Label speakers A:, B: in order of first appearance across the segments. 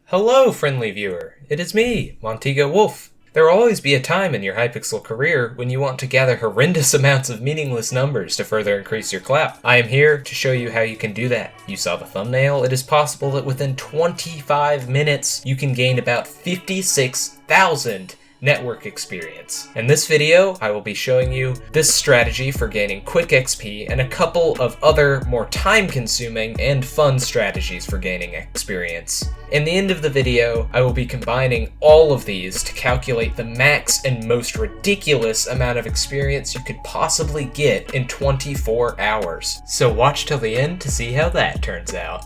A: Hello, friendly viewer. It is me, MontegoWolf. There will always be a time in your Hypixel career when you want to gather horrendous amounts of meaningless numbers to further increase your clout. I am here to show you how you can do that. You saw the thumbnail. It is possible that within 25 minutes, you can gain about 56,000 network experience. In this video, I will be showing you this strategy for gaining quick XP and a couple of other more time-consuming and fun strategies for gaining experience. In the end of the video, I will be combining all of these to calculate the max and most ridiculous amount of experience you could possibly get in 24 hours. So watch till the end to see how that turns out.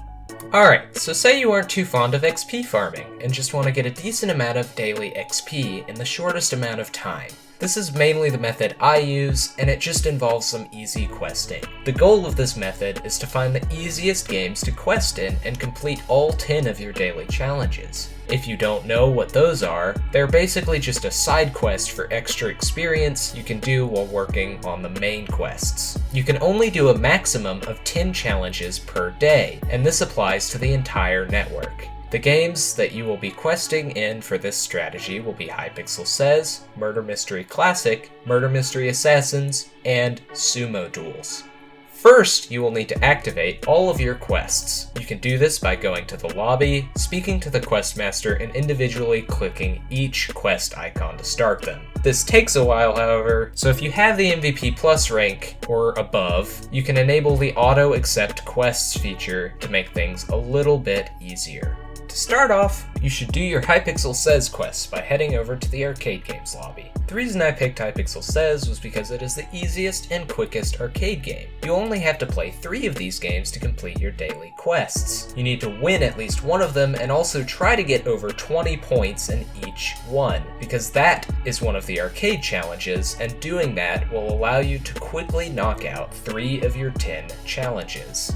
A: Alright, so say you aren't too fond of XP farming, and just want to get a decent amount of daily XP in the shortest amount of time. This is mainly the method I use, and it just involves some easy questing. The goal of this method is to find the easiest games to quest in and complete all 10 of your daily challenges. If you don't know what those are, they're basically just a side quest for extra experience you can do while working on the main quests. You can only do a maximum of 10 challenges per day, and this applies to the entire network. The games that you will be questing in for this strategy will be Hypixel Says, Murder Mystery Classic, Murder Mystery Assassins, and Sumo Duels. First, you will need to activate all of your quests. You can do this by going to the lobby, speaking to the questmaster, and individually clicking each quest icon to start them. This takes a while, however, so if you have the MVP Plus rank or above, you can enable the Auto Accept Quests feature to make things a little bit easier. To start off, you should do your Hypixel Says quests by heading over to the arcade games lobby. The reason I picked Hypixel Says was because it is the easiest and quickest arcade game. You only have to play 3 of these games to complete your daily quests. You need to win at least one of them and also try to get over 20 points in each one, because that is one of the arcade challenges, and doing that will allow you to quickly knock out 3 of your 10 challenges.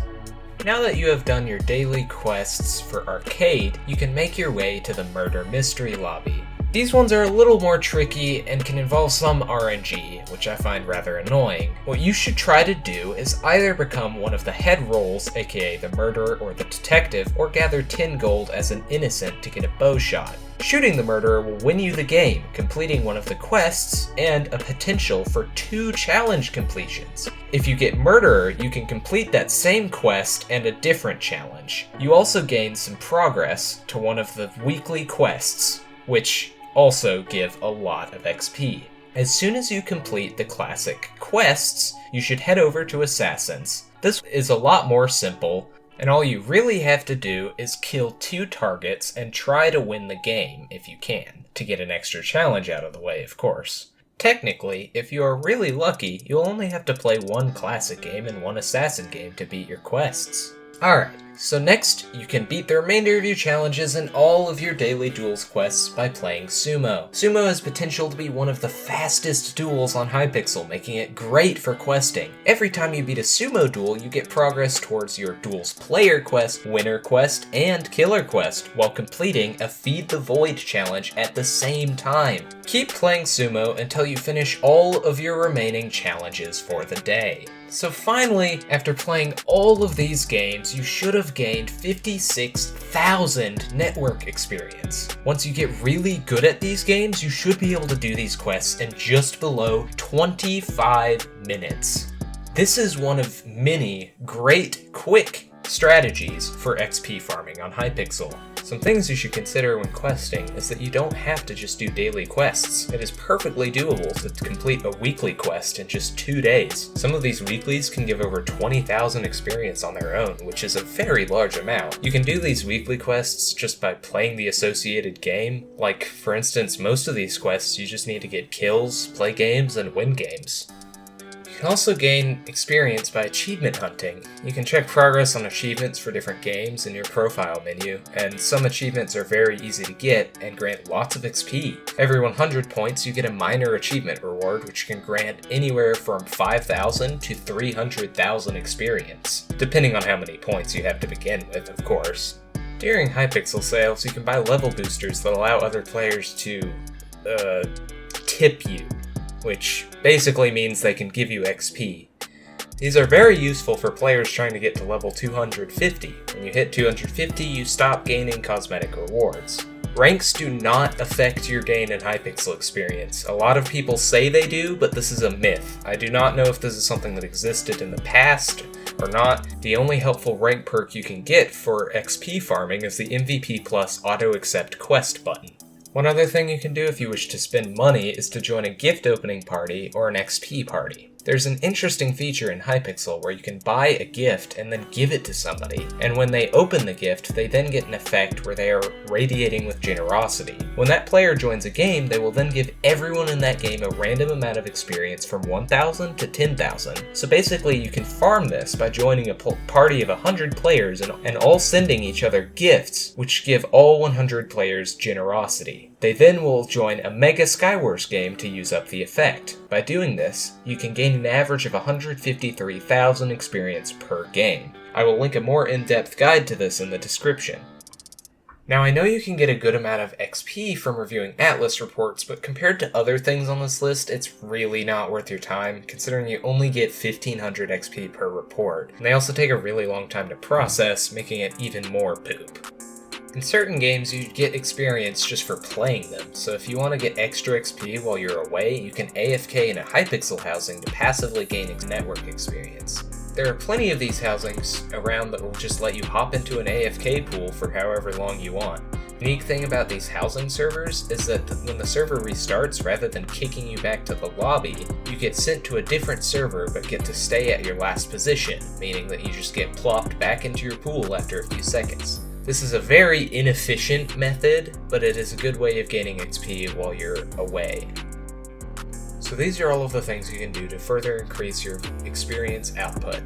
A: Now that you have done your daily quests for arcade, you can make your way to the murder mystery lobby. These ones are a little more tricky and can involve some RNG, which I find rather annoying. What you should try to do is either become one of the head roles, aka the murderer or the detective, or gather 10 gold as an innocent to get a bow shot. Shooting the murderer will win you the game, completing one of the quests, and a potential for 2 challenge completions. If you get murderer, you can complete that same quest and a different challenge. You also gain some progress to one of the weekly quests, which also give a lot of XP. As soon as you complete the classic quests, you should head over to Assassins. This is a lot more simple, and all you really have to do is kill 2 targets and try to win the game if you can, to get an extra challenge out of the way, of course. Technically, if you are really lucky, you'll only have to play 1 classic game and 1 assassin game to beat your quests. Alright, so next, you can beat the remainder of your challenges and all of your daily duels quests by playing Sumo. Sumo has potential to be one of the fastest duels on Hypixel, making it great for questing. Every time you beat a Sumo duel, you get progress towards your duels player quest, winner quest, and killer quest, while completing a Feed the Void challenge at the same time. Keep playing Sumo until you finish all of your remaining challenges for the day. So finally, after playing all of these games, you should have gained 56,000 network experience. Once you get really good at these games, you should be able to do these quests in just below 25 minutes. This is one of many great, quick strategies for XP farming on Hypixel. Some things you should consider when questing is that you don't have to just do daily quests. It is perfectly doable to complete a weekly quest in just 2 days. Some of these weeklies can give over 20,000 experience on their own, which is a very large amount. You can do these weekly quests just by playing the associated game. Like, for instance, most of these quests you just need to get kills, play games, and win games. You can also gain experience by achievement hunting. You can check progress on achievements for different games in your profile menu, and some achievements are very easy to get and grant lots of XP. Every 100 points you get a minor achievement reward, which can grant anywhere from 5,000 to 300,000 experience, depending on how many points you have to begin with, of course. During Hypixel sales, you can buy level boosters that allow other players to, tip you, which basically means they can give you XP. These are very useful for players trying to get to level 250. When you hit 250, you stop gaining cosmetic rewards. Ranks do not affect your gain in Hypixel experience. A lot of people say they do, but this is a myth. I do not know if this is something that existed in the past or not. The only helpful rank perk you can get for XP farming is the MVP Plus Auto Accept Quest button. One other thing you can do if you wish to spend money is to join a gift opening party or an XP party. There's an interesting feature in Hypixel where you can buy a gift and then give it to somebody, and when they open the gift, they then get an effect where they are radiating with generosity. When that player joins a game, they will then give everyone in that game a random amount of experience from 1,000 to 10,000. So basically you can farm this by joining a party of 100 players and all sending each other gifts, which give all 100 players generosity. They then will join a Mega Skywars game to use up the effect. By doing this, you can gain an average of 153,000 experience per game. I will link a more in-depth guide to this in the description. Now I know you can get a good amount of XP from reviewing Atlas reports, but compared to other things on this list, it's really not worth your time, considering you only get 1,500 XP per report. And they also take a really long time to process, making it even more poop. In certain games, you get experience just for playing them, so if you want to get extra XP while you're away, you can AFK in a Hypixel housing to passively gain network experience. There are plenty of these housings around that will just let you hop into an AFK pool for however long you want. The unique thing about these housing servers is that when the server restarts, rather than kicking you back to the lobby, you get sent to a different server but get to stay at your last position, meaning that you just get plopped back into your pool after a few seconds. This is a very inefficient method, but it is a good way of gaining XP while you're away. So these are all of the things you can do to further increase your experience output.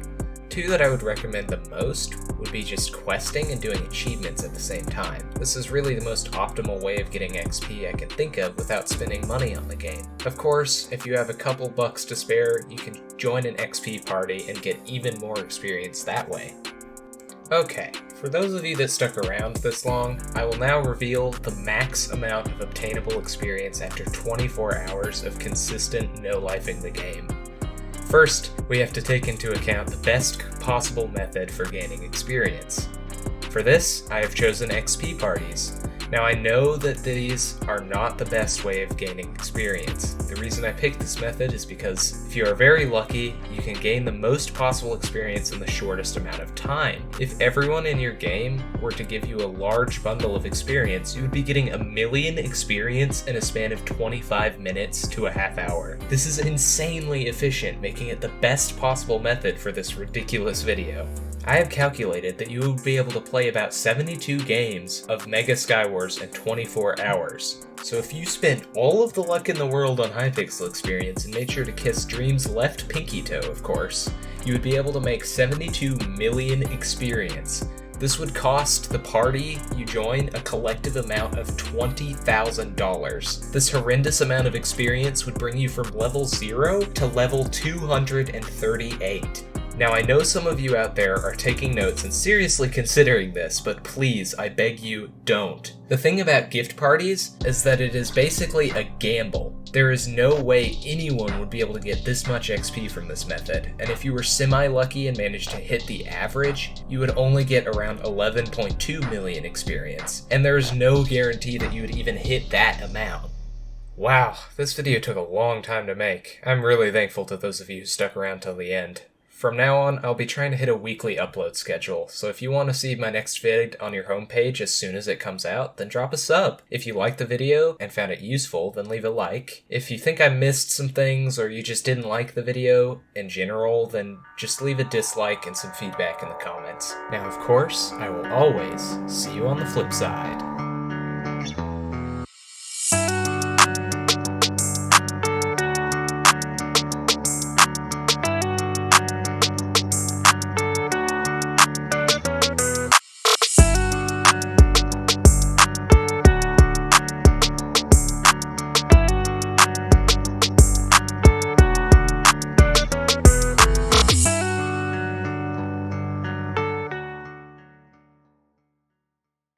A: Two that I would recommend the most would be just questing and doing achievements at the same time. This is really the most optimal way of getting XP I can think of without spending money on the game. Of course, if you have a couple bucks to spare, you can join an XP party and get even more experience that way. Okay, for those of you that stuck around this long, I will now reveal the max amount of obtainable experience after 24 hours of consistent no-lifing the game. First, we have to take into account the best possible method for gaining experience. For this, I have chosen XP parties. Now I know that these are not the best way of gaining experience. The reason I picked this method is because if you are very lucky, you can gain the most possible experience in the shortest amount of time. If everyone in your game were to give you a large bundle of experience, you would be getting 1,000,000 experience in a span of 25 minutes to a half hour. This is insanely efficient, making it the best possible method for this ridiculous video. I have calculated that you would be able to play about 72 games of Mega Skywars in 24 hours. So if you spent all of the luck in the world on Hypixel experience and made sure to kiss Dream's left pinky toe, of course, you would be able to make 72 million experience. This would cost the party you join a collective amount of $20,000. This horrendous amount of experience would bring you from level 0 to level 238. Now I know some of you out there are taking notes and seriously considering this, but please, I beg you, don't. The thing about gift parties is that it is basically a gamble. There is no way anyone would be able to get this much XP from this method, and if you were semi-lucky and managed to hit the average, you would only get around 11.2 million experience, and there is no guarantee that you would even hit that amount. Wow, this video took a long time to make. I'm really thankful to those of you who stuck around till the end. From now on, I'll be trying to hit a weekly upload schedule, so if you want to see my next vid on your homepage as soon as it comes out, then drop a sub. If you liked the video and found it useful, then leave a like. If you think I missed some things or you just didn't like the video in general, then just leave a dislike and some feedback in the comments. Now, of course, I will always see you on the flip side.